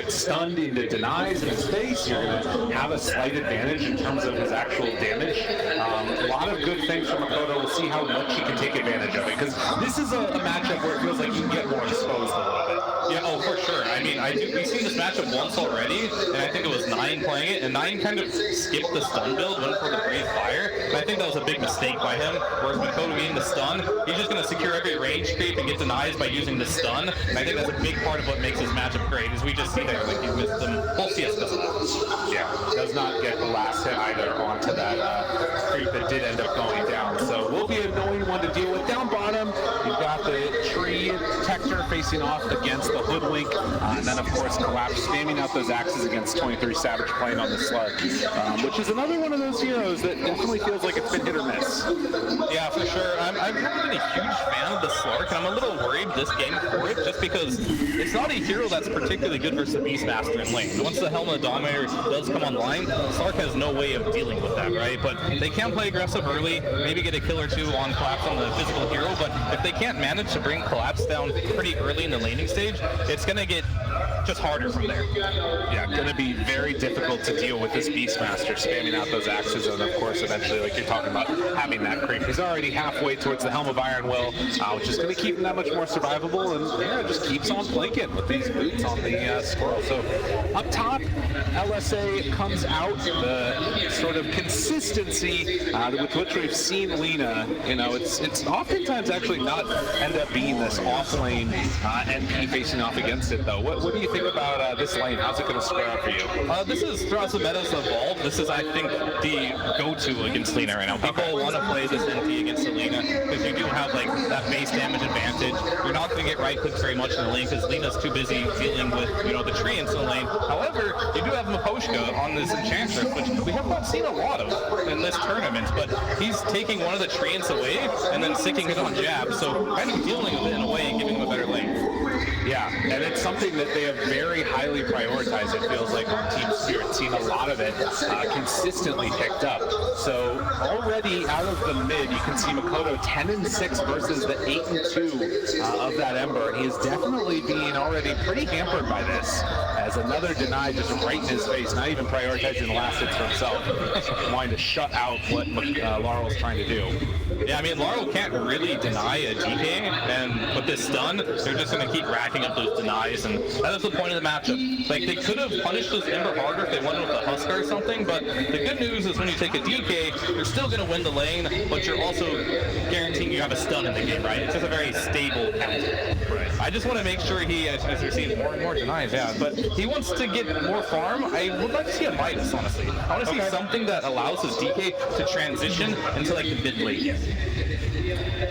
get stunned into denies in his face. You're going to have a slight advantage in terms of his actual damage. A lot of good things from Makoto. We'll see how much he can take advantage of it, because this is a matchup where it feels like you can get more exposed a little bit. Yeah, oh, for sure. I mean, we've seen this matchup once already, and I think it was 9 playing it, and 9 kind of skipped the stun build, went for the Breathe Fire, and I think that was a big mistake by him, whereas Makoto getting the stun, he's just going to secure every range creep and get denies by using the stun, and I think that's a big part of what makes his matchup great, is we just see there, like, he missed them, both CS does that. Yeah, does not get the last hit either onto that creep that did end up going down, so will be an annoying one to deal with. Down bottom, you've got the tree Tector facing off against the Hoodwink, and then of course Collapse spamming out those axes against 23 Savage playing on the Slug, which is another one of those heroes that definitely feels like it's been hit or miss. Yeah, for sure. I've never been a huge fan of the Slark, and I'm a little worried this game for it, just because it's not a hero that's particularly good versus the Beastmaster in lane. Once the Helm of the Dominator does come online, Slark has no way of dealing with that, right? But they can play aggressive early, maybe get a kill or two on Collapse on the physical hero, but if they can't manage to bring Collapse down pretty early in the laning stage, it's going to get just harder from there. Yeah, going to be very difficult to deal with this Beastmaster spamming out those axes, and of course eventually, like you're talking about, having that creep. He's already halfway towards the Helm of Iron Will, which is going to keep him that much more survivable, and yeah, just keeps on flanking with these boots on the Squirrel. So up top, LSA comes out, the sort of consistency with which we've seen Lina. You know, it's oftentimes actually not end up being this off-lane NP facing off against it, though. What do you think about this lane? How's it going to square up for you? This is, throughout the meta's evolved, this is, I think, the go-to against Lina right now. People want to play this NP against Lina because you do have, like, that base damage advantage. You're not going to get right clicks very much in the lane because Lina's too busy dealing with, you know, the Treants in the lane. However, you do have Miposhka on this Enchantress, which we have not seen a lot of in this tournament, but he's taking one of the Treants away and then sticking it on Jabz, so kind of dealing with it in a way and giving him a better lane. Yeah, and it's something that they have very highly prioritized, it feels like, on Team Spirit. Seen a lot of it consistently picked up. So already out of the mid, you can see Makoto 10-6 versus the 8-2 of that Ember. He is definitely being already pretty hampered by this, as another deny just right in his face, not even prioritizing the last hits for himself, wanting to shut out what Laurel's trying to do. Yeah, I mean, Laurel can't really deny a DK, and with this stun, they're just going to keep racking up those denies, and that is the point of the matchup. Like, they could have punished this Ember harder if they went with a Huskar or something, but the good news is when you take a DK, you're still going to win the lane, but you're also guaranteeing you have a stun in the game, right? It's just a very stable counter. Right. I just want to make sure he, as you're seeing more and more denies, yeah, but he wants to get more farm. I would like to see a Midas, honestly. I want to see something that allows his DK to transition into, like, the mid lane.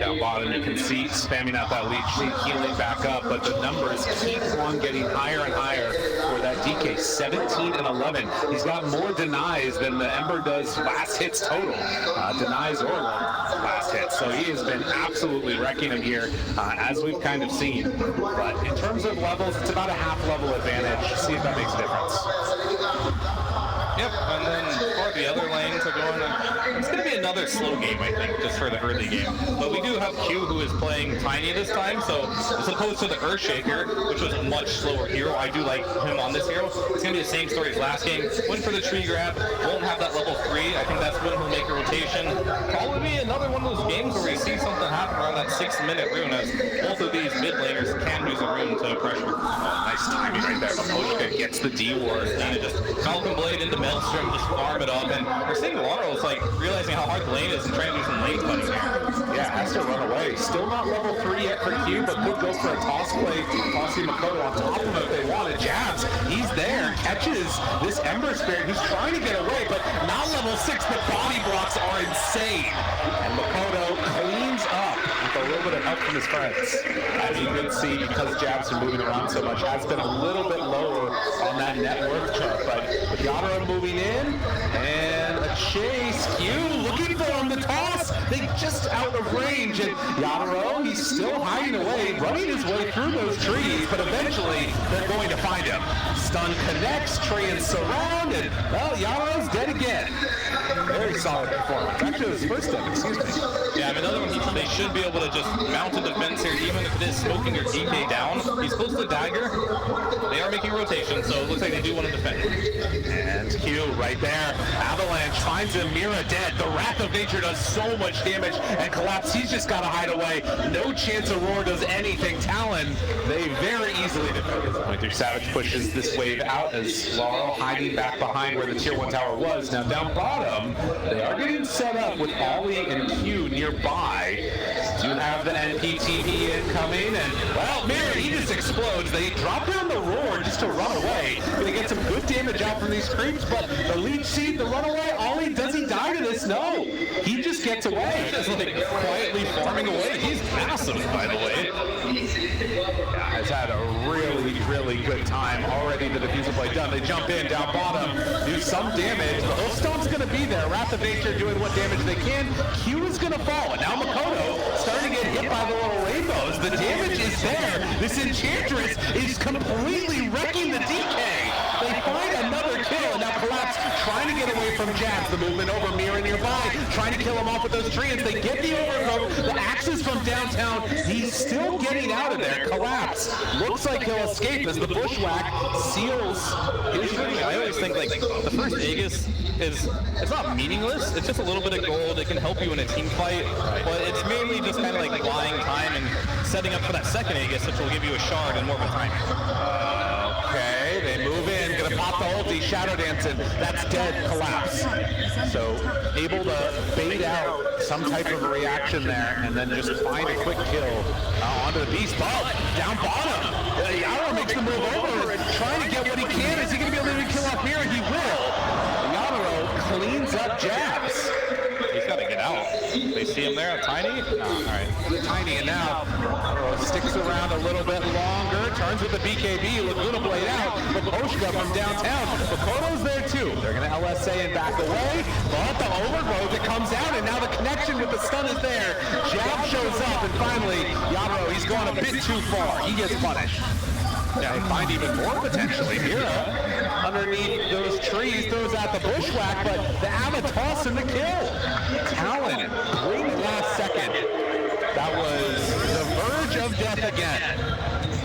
Down bottom, you can see spamming out that leech, healing back up, but the numbers keep on getting higher and higher for that DK. 17 and 11. He's got more denies than the Ember does last hits total. Denies or last hits. So he has been absolutely wrecking him here, as we've kind of seen. But in terms of levels, it's about a half level advantage. See if that makes a difference. Yep, and then for the other lanes are going to, it's going to be another slow game, I think, just for the early game. But we do have Q, who is playing Tiny this time, so as opposed to the Earthshaker, which was a much slower hero, I do like him on this hero. It's going to be the same story as last game. Went for the tree grab, won't have that level 3. I think that's when he'll make a rotation. Probably be another one of those games where we see something happen around that 6-minute rune, as both of these mid laners can use a rune to pressure. Oh, nice timing right there. Miposhka gets the D-Ward. Dina just Falcon Blade into Maelstrom, just farm it up, and we're seeing Laurel's like realizing how hard the lane is and trying to do some lane cutting here. Yeah, has to run away. Still not level 3 yet for Q, but could go for a toss play. Tossing Makoto on top of him if they want it. Jabz, he's there, catches this Ember Spirit who's trying to get away, but not level 6. The body blocks are insane. And Makoto cleans up with a little bit of help from his friends. As you can see, because Jabz are moving around so much, has been a little bit lower on that net worth chart, but with Yadro moving in, and a chase. Q looking for him, the toss. They just out of range, and Yadro, he's still hiding away, running his way through those trees, but eventually they're going to find him. Stun connects, Treants surround, and well, Yadro's dead again. very solid performance. Actually, it was his first step, excuse me. Yeah, I mean, another one, they should be able to just mount a defense here, even if it is smoking your DK down. He's close to the dagger. They are making rotation, so it looks like they do want to defend. And Q right there. Avalanche finds him, Mira dead. The Wrath of Nature does so much damage and Collapse. He's just got to hide away. No chance Aurora does anything. Talon, they very easily defend. 23 Savage pushes this wave out as Laurel hiding back behind where the tier 1 tower was. Now down bottom, they are getting set up with Ollie and Q nearby. Do have the NPTP incoming, and well, Mira, he just explodes. They drop down the roar just to run away. Gonna get some good damage out from these creeps, but the leech seed, the runaway, Ollie, does he die to this? No, he just gets away. Just like quietly farming away. He's massive, by the way. Yeah, has had a really, really good time already. The diffuser play done. They jump in down bottom, do some damage. The Hillstone's gonna be there. Wrath of Nature doing what damage they can. Q is gonna fall, and now Makoto starting to get hit by the little rainbows. The damage is there. This Enchantress is completely wrecking the DK. They find another kill, and now Collapse trying to get away from Jabz. The movement over, Mira nearby, trying to kill him off with those treants. They get the overgrowth. The axes from downtown. He's still getting out of there. Collapse looks like he'll escape as the bushwhack seals his retreat. I always think like the first Aegis it's not meaningless. It's just a little bit of gold. It can help you in a team fight, but it's mainly just kind of like buying time and setting up for that second Aegis, which will give you a shard and more of a time. Okay, they move in, gonna pop the ulti, shadow dancing. That's dead. Collapse. So able to bait out some type of a reaction there, and then just find a quick kill onto the beast. But down bottom, Yaro makes the move over and trying to get what he can. Is he gonna be able to kill off Mira? He will. Yaro cleans up Jabz. He's got to get out. They see him there, Tiny? No, all right. Tiny, and now sticks around a little bit longer, turns with the BKB, Laguna Blade out, Makoshka from downtown. Makoto's there too. They're going to LSA and back away, but the overgrowth that comes out, and now the connection with the stun is there. Jab shows up, and finally, Yaro, he's going a bit too far. He gets punished. Yeah, they find even more potentially. Mira, underneath those trees, throws out the bushwhack, but the Avatos in the kill. Talon, great last second. That was the verge of death again.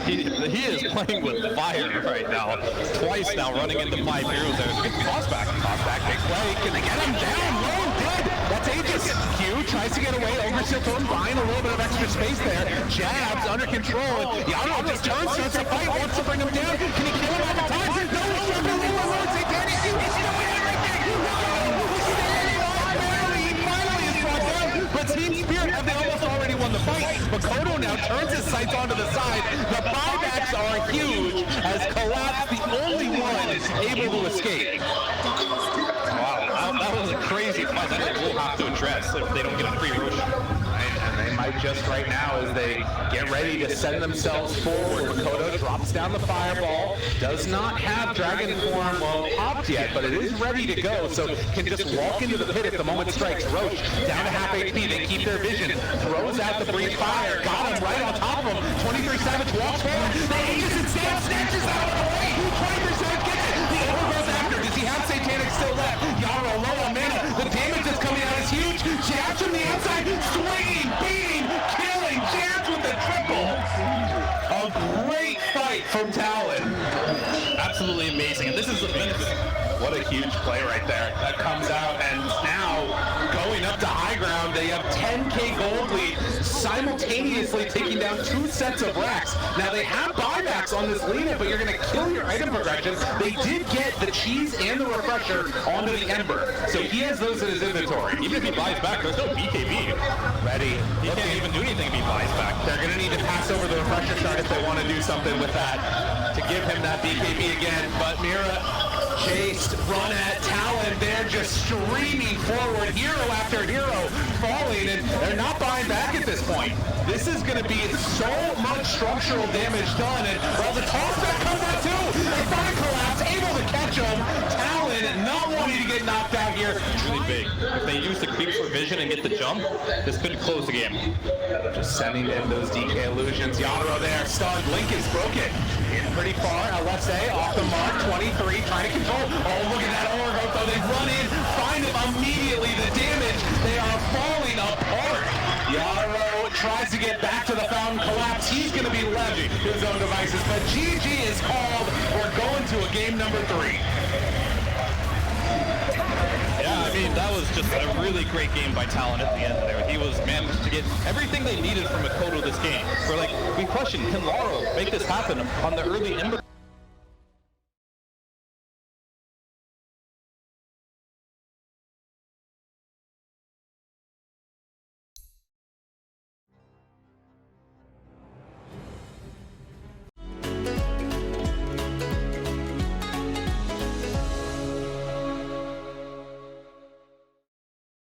He is playing with fire right now. Twice now running into 5 heroes there. Get the toss back. Toss back, big play. Can they get him down? No, dead. That's Aegis. Q tries to get away. Overseal Tone buying a little bit of extra space there. Jabz under control. And Yaro just turns, starts to fight, wants to bring him down. Can he kill him at the time? No, he's still doing everything. But Team Spirit have they almost already won the fight. Makoto now turns his sights onto the side. The buybacks are huge as Collapse, the only one, is able to escape. Wow, that was a crazy fight. That we'll have to address if they don't get a free Roshan. And they might just right now as they get ready to send themselves forward. Makoto drops down the fireball, does not have dragon form popped yet, but it is ready to go, so can just walk into the pit if the moment strikes. Roche down to half HP, they keep their vision, throws out the breeze fire, got him right on top of him. 23 Savage walks forward, the Aegis and Sam snatches out of the way. 23 Savage gets it, the overgrowth after. Does he have Satanic still left? Yaro low on mana, the damage that's coming out is huge. Jabz from the outside, swinging, beating, killing, Jabz with the triple. A great fight from Talon. Absolutely amazing. And this is the finish. What a huge play right there. That comes out, and now going up to high ground, they have 10k gold lead, simultaneously taking down 2 sets of racks. Now they have buybacks on this lead, but you're going to kill your item progression. They did get the cheese and the refresher onto the Ember, so he has those in his inventory. Even if he buys back, there's no BKB. Ready. He can't even do anything if he buys back. They're going to need to pass over the refresher shard if they want to do something with that to give him that BKB again, but Mira chased, run at Talon. They're just streaming forward, hero after hero falling, and they're not buying back at this point. This is going to be so much structural damage done, and well, the toss back comes out too. They find Collapse, able to catch him. Talon not wanting to get knocked out here. Really big. If they use the creep for vision and get the jump, this could close the game. Just sending in those DK illusions. Yaro there, stunned. Link is broken. In pretty far. LSA off the mark. 23 trying to control. Oh, look at that overgrowth though. They run in, find him immediately. tries to get back to the fountain, collapse. He's going to be left to his own devices, but GG is called. We're going to a game number 3. Yeah, I mean, that was just a really great game by Talon at the end there. He was managed to get everything they needed from Makoto this game. We're like, we questioned, can Lauro make this happen on the early Ember?